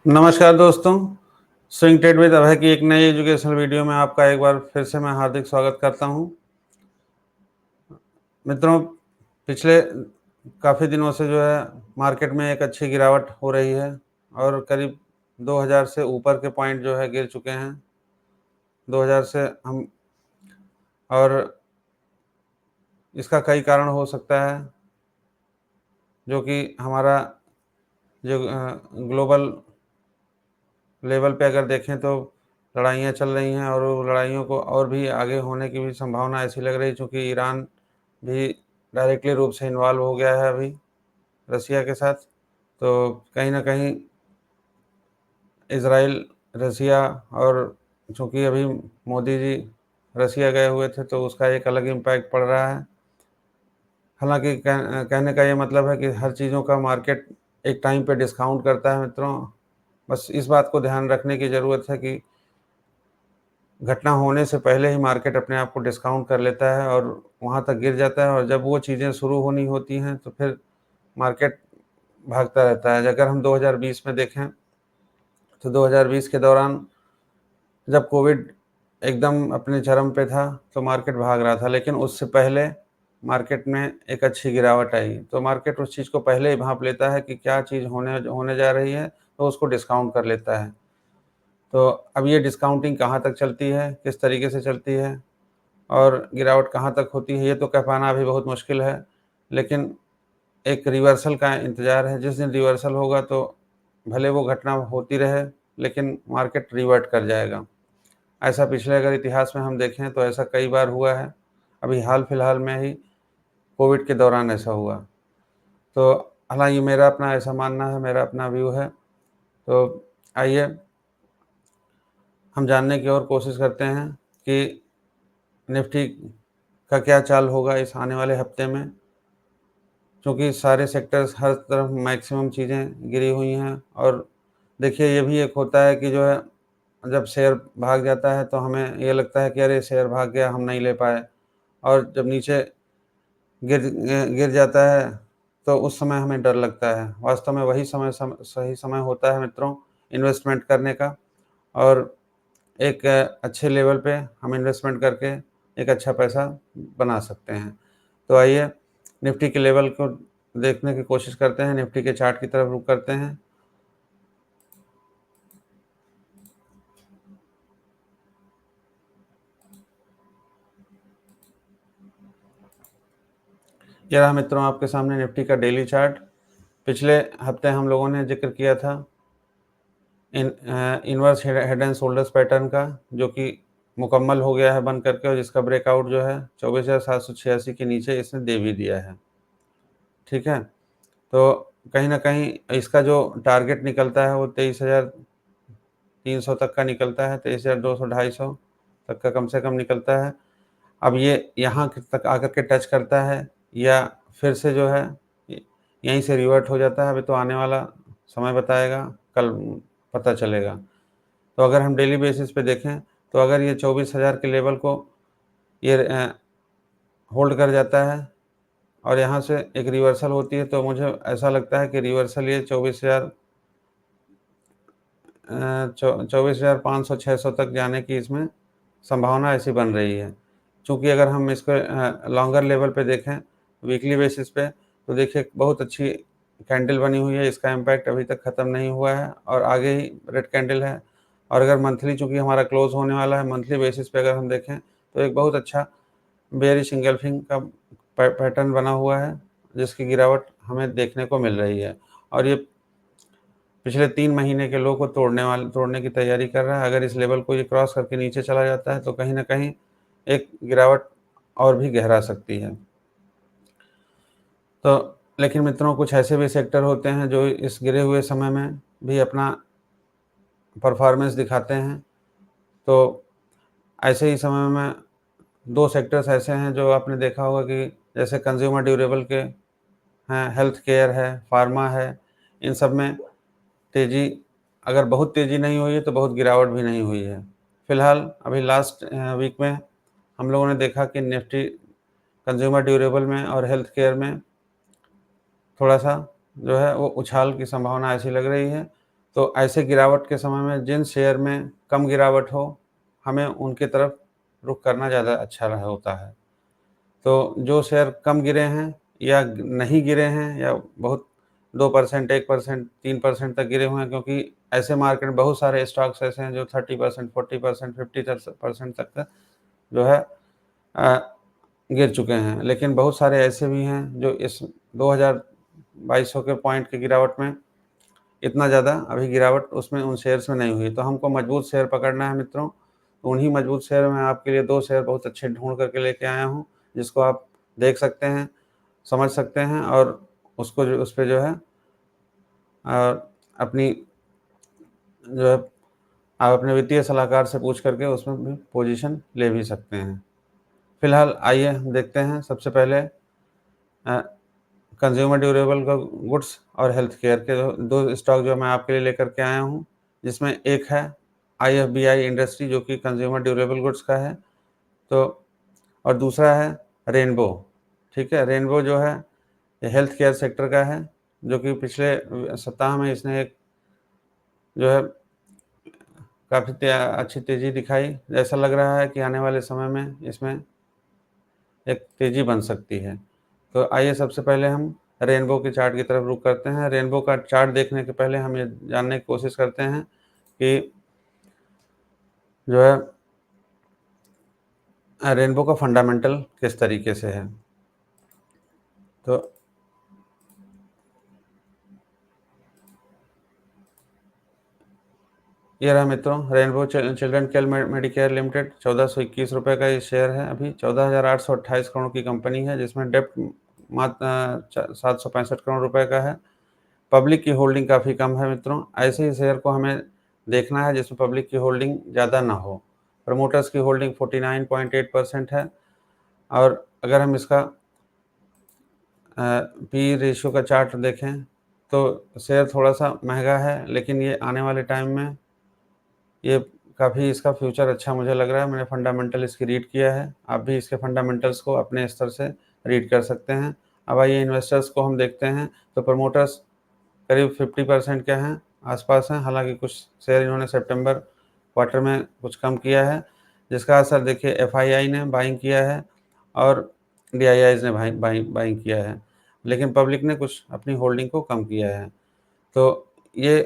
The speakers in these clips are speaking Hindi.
नमस्कार दोस्तों, स्विंग ट्रेड विद अभय की एक नई एजुकेशनल वीडियो में आपका एक बार फिर से मैं हार्दिक स्वागत करता हूं। मित्रों, पिछले काफ़ी दिनों से जो है मार्केट में एक अच्छी गिरावट हो रही है और करीब 2000 से ऊपर के पॉइंट जो है गिर चुके हैं। 2000 से हम और इसका कई कारण हो सकता है, जो कि हमारा जो ग्लोबल लेवल पे अगर देखें तो लड़ाइयाँ चल रही हैं और वो लड़ाइयों को और भी आगे होने की भी संभावना ऐसी लग रही है, चूँकि ईरान भी डायरेक्टली रूप से इन्वॉल्व हो गया है अभी रसिया के साथ। तो कहीं न कहीं इज़राइल, रसिया और चूँकि अभी मोदी जी रसिया गए हुए थे तो उसका एक अलग इम्पैक्ट पड़ रहा है। हालाँकि कहने का ये मतलब है कि हर चीज़ों का मार्केट एक टाइम पे डिस्काउंट करता है मित्रों। बस इस बात को ध्यान रखने की ज़रूरत है कि घटना होने से पहले ही मार्केट अपने आप को डिस्काउंट कर लेता है और वहाँ तक गिर जाता है, और जब वो चीज़ें शुरू होनी होती हैं तो फिर मार्केट भागता रहता है। अगर हम 2020 में देखें तो 2020 के दौरान जब कोविड एकदम अपने चरम पे था तो मार्केट भाग रहा था, लेकिन उससे पहले मार्केट में एक अच्छी गिरावट आई। तो मार्केट उस चीज़ को पहले ही भाँप लेता है कि क्या चीज़ होने होने जा रही है, तो उसको डिस्काउंट कर लेता है। तो अब ये डिस्काउंटिंग कहाँ तक चलती है, किस तरीके से चलती है और गिरावट कहाँ तक होती है, ये तो कह पाना अभी बहुत मुश्किल है। लेकिन एक रिवर्सल का इंतज़ार है। जिस दिन रिवर्सल होगा तो भले वो घटना होती रहे, लेकिन मार्केट रिवर्ट कर जाएगा। ऐसा पिछले अगर इतिहास में हम देखें तो ऐसा कई बार हुआ है। अभी हाल-फिलहाल में ही कोविड के दौरान ऐसा हुआ। तो हालाँकि मेरा अपना ऐसा मानना है, मेरा अपना व्यू है। तो आइए हम जानने की और कोशिश करते हैं कि निफ्टी का क्या चाल होगा इस आने वाले हफ्ते में। चूँकि सारे सेक्टर्स हर तरफ मैक्सिमम चीज़ें गिरी हुई हैं, और देखिए ये भी एक होता है कि जो है जब शेयर भाग जाता है तो हमें ये लगता है कि अरे शेयर भाग गया, हम नहीं ले पाए, और जब नीचे गिर जाता है तो उस समय हमें डर लगता है। वास्तव में वही सही समय होता है मित्रों इन्वेस्टमेंट करने का, और एक अच्छे लेवल पे हम इन्वेस्टमेंट करके एक अच्छा पैसा बना सकते हैं। तो आइए निफ्टी के लेवल को देखने की कोशिश करते हैं, निफ्टी के चार्ट की तरफ रुख करते हैं। ये रहा मित्रों आपके सामने निफ्टी का डेली चार्ट। पिछले हफ्ते हम लोगों ने ज़िक्र किया था inverse head and shoulders pattern का, जो कि मुकम्मल हो गया है बन करके, और जिसका ब्रेकआउट जो है 24,786 के नीचे इसने दे भी दिया है। ठीक है? तो कहीं न कहीं इसका जो टारगेट निकलता है वो 23,300 तक का निकलता है, 23,200 250 तक का कम से कम निकलता है। अब ये यहाँ तक आकर के टच करता है या फिर से जो है य यहीं से रिवर्ट हो जाता है, अभी तो आने वाला समय बताएगा, कल पता चलेगा। तो अगर हम डेली बेसिस पे देखें तो अगर ये 24,000 के लेवल को ये होल्ड कर जाता है और यहाँ से एक रिवर्सल होती है, तो मुझे ऐसा लगता है कि रिवर्सल ये 24,000 24,500 600 तक जाने की इसमें संभावना ऐसी बन रही है। चूँकि अगर हम इसको लॉन्गर लेवल पे देखें, वीकली बेसिस पे, तो देखिए बहुत अच्छी कैंडल बनी हुई है, इसका इम्पैक्ट अभी तक ख़त्म नहीं हुआ है और आगे ही रेड कैंडल है। और अगर मंथली चूँकि हमारा क्लोज़ होने वाला है, मंथली बेसिस पे अगर हम देखें, तो एक बहुत अच्छा बेयरिश एंगल्फिंग का पैटर्न बना हुआ है, जिसकी गिरावट हमें देखने को मिल रही है, और ये पिछले 3 महीने के लो को तोड़ने की तैयारी कर रहा है। अगर इस लेवल को ये क्रॉस करके नीचे चला जाता है तो कहीं न कहीं एक गिरावट और भी गहरा सकती है। तो लेकिन मित्रों, कुछ ऐसे भी सेक्टर होते हैं जो इस गिरे हुए समय में भी अपना परफ़ॉर्मेंस दिखाते हैं। तो ऐसे ही समय में 2 सेक्टर्स ऐसे हैं जो आपने देखा होगा कि जैसे कंज़्यूमर ड्यूरेबल के हैं, हेल्थ केयर है, फ़ार्मा है, इन सब में तेज़ी अगर बहुत तेज़ी नहीं हुई है तो बहुत गिरावट भी नहीं हुई है। फ़िलहाल अभी लास्ट वीक में हम लोगों ने देखा कि निफ्टी कंज़्यूमर ड्यूरेबल में और हेल्थ केयर में थोड़ा-सा जो है वो उछाल की संभावना ऐसी लग रही है। तो ऐसे गिरावट के समय में जिन शेयर में कम गिरावट हो, हमें उनकी तरफ रुख करना ज़्यादा अच्छा होता है। तो जो शेयर कम गिरे हैं या नहीं गिरे हैं या बहुत 2%, 1%, 3% तक गिरे हुए हैं, क्योंकि ऐसे मार्केट में बहुत सारे स्टॉक्स ऐसे हैं जो 30%, 40%, 50% तक का जो है अ, गिर चुके हैं। लेकिन बहुत सारे ऐसे भी हैं जो इस 2200 के पॉइंट की गिरावट में इतना ज़्यादा अभी गिरावट उसमें उन शेयर्स में नहीं हुई। तो हमको मजबूत शेयर पकड़ना है मित्रों। तो उन्हीं मजबूत शेयर में आपके लिए 2 शेयर बहुत अच्छे ढूँढ करके लेके आया हूँ, जिसको आप देख सकते हैं, समझ सकते हैं और उसको जो उसपे जो है अपनी जो है आप अपने वित्तीय सलाहकार से पूछ करके उसमें भी पोज़ीशन ले भी सकते हैं। फिलहाल आइए हम देखते हैं सबसे पहले अ, कंज़्यूमर ड्यूरेबल गुड्स और हेल्थ केयर के 2 स्टॉक जो मैं आपके लिए लेकर के आया हूँ, जिसमें एक है आईएफबीआई इंडस्ट्री जो कि कंज़्यूमर ड्यूरेबल गुड्स का है, तो और दूसरा है रेनबो, ठीक है? रेनबो जो है ये हेल्थ केयर सेक्टर का है, जो कि पिछले सप्ताह में इसने एक जो है काफ़ी अच्छी तेज़ी दिखाई। ऐसा लग रहा है कि आने वाले समय में इसमें एक तेज़ी बन सकती है। तो आइए सबसे पहले हम रेनबो के चार्ट की तरफ रुख करते हैं। रेनबो का चार्ट देखने के पहले हम ये जानने की कोशिश करते हैं कि जो है रेनबो का फंडामेंटल किस तरीके से है। तो ये रहा मित्रों rainbow children care Medicare limited ₹1421 का ये शेयर है। अभी 14,828 करोड़ की कंपनी है, जिसमें डेब्ट मात्र 765 करोड़ रुपए का है। पब्लिक की होल्डिंग काफ़ी कम है मित्रों। ऐसे ही शेयर को हमें देखना है जिसमें पब्लिक की होल्डिंग ज़्यादा ना हो। प्रमोटर्स की होल्डिंग 49.8% है और अगर हम इसका पी रेशियो का चार्ट देखें तो शेयर थोड़ा-सा महँगा है, लेकिन ये आने वाले टाइम में ये काफ़ी इसका फ्यूचर अच्छा मुझे लग रहा है। मैंने फंडामेंटल इसकी रीड किया है। आप भी इसके फंडामेंटल्स को अपने स्तर से रीड कर सकते हैं। अब आइए इन्वेस्टर्स को हम देखते हैं, तो प्रमोटर्स करीब 50% के हैं, आस-पास हैं। हालाँकि कुछ शेयर इन्होंने सितंबर क्वार्टर में कुछ कम किया है, जिसका असर देखिए एफआईआई ने बाइंग किया है और डीआईआईज़ ने बाइंग किया है। लेकिन पब्लिक ने कुछ अपनी होल्डिंग को कम किया है। तो ये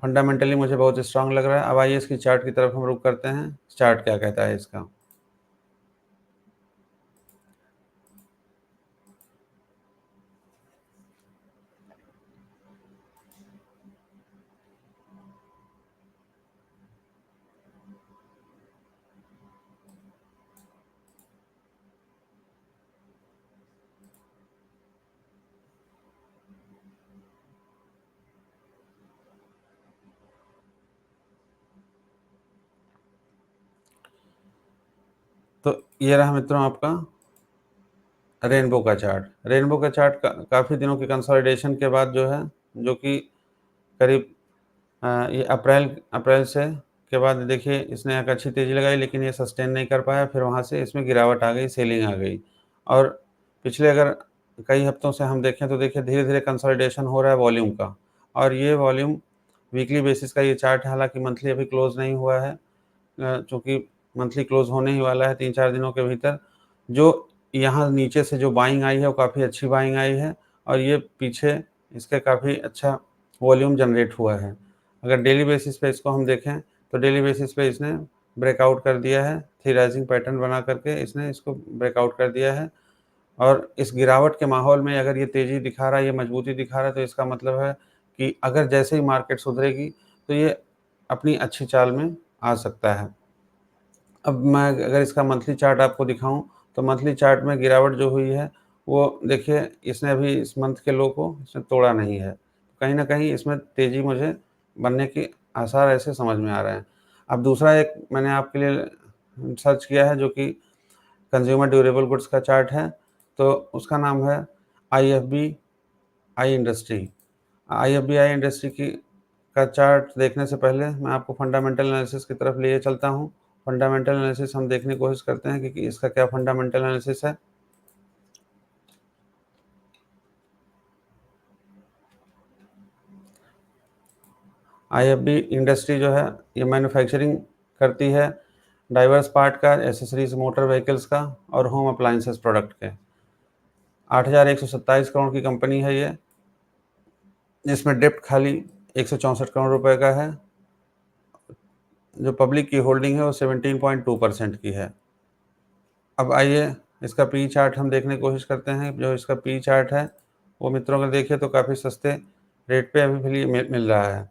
फंडामेंटली मुझे बहुत स्ट्रॉन्ग लग रहा है। अब आइए इसकी चार्ट की तरफ हम रुख करते हैं। चार्ट क्या कहता है इसका? तो ये रहा मित्रों आपका रेनबो का चार्ट। रेनबो का चार्ट काफ़ी दिनों की कंसोलिडेशन के बाद जो है, जो कि करीब ये अप्रैल अप्रैल से के बाद देखिए इसने एक अच्छी तेज़ी लगाई, लेकिन ये सस्टेन नहीं कर पाया। फिर वहाँ से इसमें गिरावट आ गई, सेलिंग आ गई और पिछले अगर कई हफ्तों से हम देखें तो देखिए धीरे-धीरे कंसोलिडेशन हो रहा है वॉल्यूम का और ये वॉल्यूम वीकली बेसिस का ये चार्ट है, हालाँकि मंथली अभी क्लोज़ नहीं हुआ है। चूँकि मंथली क्लोज़ होने ही वाला है 3-4 दिनों के भीतर। जो यहाँ नीचे से जो बाइंग आई है वो काफ़ी अच्छी बाइंग आई है और ये पीछे इसके काफ़ी अच्छा वॉल्यूम जनरेट हुआ है। अगर डेली बेसिस पे इसको हम देखें तो डेली बेसिस पे इसने ब्रेकआउट कर दिया है, थ्री राइजिंग पैटर्न बना करके इसने इसको ब्रेकआउट कर दिया है और इस गिरावट के माहौल में अगर ये तेज़ी दिखा रहा है, ये मजबूती दिखा रहा है, तो इसका मतलब है कि अगर जैसे ही मार्केट सुधरेगी तो ये अपनी अच्छी चाल में आ सकता है। अब मैं अगर इसका मंथली चार्ट आपको दिखाऊँ, तो मंथली चार्ट में गिरावट जो हुई है, वो देखिए इसने अभी इस मंथ के लो को इसने तोड़ा नहीं है। कहीं न कहीं इसमें तेज़ी मुझे बनने के आसार ऐसे समझ में आ रहे हैं। अब दूसरा एक मैंने आपके लिए सर्च किया है जो कि कंज़्यूमर ड्यूरेबल गुड्स का चार्ट है, तो उसका नाम है आईएफबीआई इंडस्ट्री। आईएफबीआई इंडस्ट्री की का चार्ट देखने से पहले मैं आपको फंडामेंटल एनालिसिस की तरफ लिए चलता हूँ। फंडामेंटल एनालिसिस हम देखने की कोशिश करते हैं कि इसका क्या फंडामेंटल एनालिसिस है। आईएफबी इंडस्ट्री जो है ये मैन्युफैक्चरिंग करती है डाइवर्स पार्ट का, एसेसरीज मोटर व्हीकल्स का और होम अप्लायंसेस प्रोडक्ट के। 8,127 करोड़ की कंपनी है ये, जिसमें डेप्ट खाली 164 करोड़ रुपए का है। जो पब्लिक की होल्डिंग है वो 17.2% की है। अब आइए इसका पी चार्ट हम देखने की कोशिश करते हैं। जो इसका पी चार्ट है वो मित्रों अगर देखिए तो काफ़ी सस्ते रेट पे अभी भी मिल रहा है,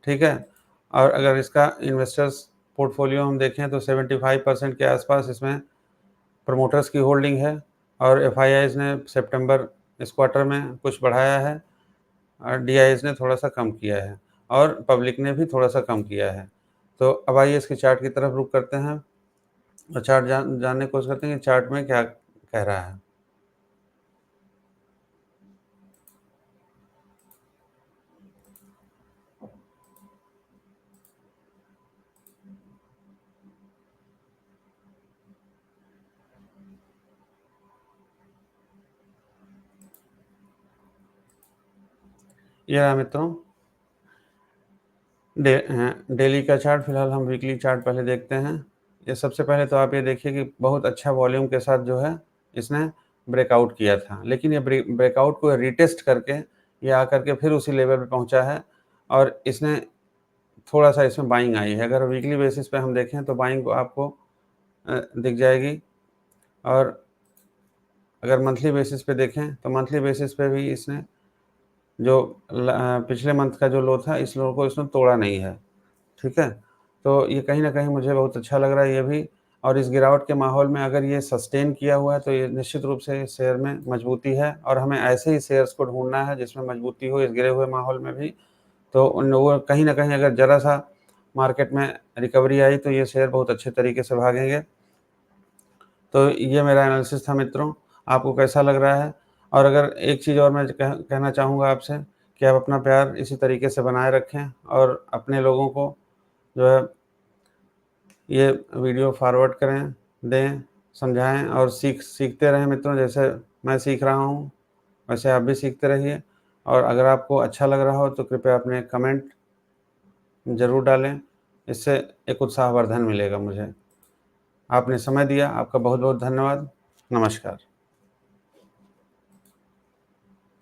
ठीक है। और अगर इसका इन्वेस्टर्स पोर्टफोलियो हम देखें तो 75% के आसपास इसमें प्रमोटर्स की होल्डिंग है और एफआईआईज ने सितंबर इस क्वार्टर में कुछ बढ़ाया है और डीआईएस ने थोड़ा सा कम किया है और पब्लिक ने भी थोड़ा सा कम किया है। तो अब आइए इसके चार्ट की तरफ रुख करते हैं और चार्ट जानने की कोशिश करते हैं कि चार्ट में क्या कह रहा है। ये रहा मित्रों डेली का चार्ट। फिलहाल हम वीकली चार्ट पहले देखते हैं। ये सबसे पहले तो आप ये देखिए कि बहुत अच्छा वॉल्यूम के साथ जो है इसने ब्रेकआउट किया था, लेकिन ये ब्रेकआउट को रिटेस्ट करके ये आकर के फिर उसी लेवल पे पहुंचा है और इसने थोड़ा सा इसमें बाइंग आई है। अगर वीकली बेसिस पे हम देखें तो बाइंग को आपको दिख जाएगी और अगर मंथली बेसिस पे देखें तो मंथली बेसिस पे भी इसने जो पिछले मंथ का जो लो था इस लो को इसने तोड़ा नहीं है, ठीक है। तो ये कहीं न कहीं मुझे बहुत अच्छा लग रहा है ये भी। और इस गिरावट के माहौल में अगर ये सस्टेन किया हुआ है तो ये निश्चित रूप से इस शेयर में मजबूती है और हमें ऐसे ही शेयर्स को ढूँढना है जिसमें मजबूती हो इस गिरे हुए माहौल में भी। तो उन लोगों कहीं न कहीं अगर ज़रा-सा मार्केट में रिकवरी आई तो ये शेयर बहुत अच्छे तरीके से भागेंगे। तो ये मेरा एनालिसिस था मित्रों, आपको कैसा लग रहा है? और अगर एक चीज़ और मैं कहना चाहूँगा आपसे कि आप अपना प्यार इसी तरीके से बनाए रखें और अपने लोगों को जो है ये वीडियो फॉरवर्ड करें, दें, समझाएँ और सीखते रहें मित्रों। जैसे मैं सीख रहा हूँ, वैसे आप भी सीखते रहिए और अगर आपको अच्छा लग रहा हो तो कृपया अपने कमेंट ज़रूर डालें, इससे एक उत्साहवर्धन मिलेगा मुझे। आपने समय दिया, आपका बहुत-बहुत धन्यवाद। नमस्कार।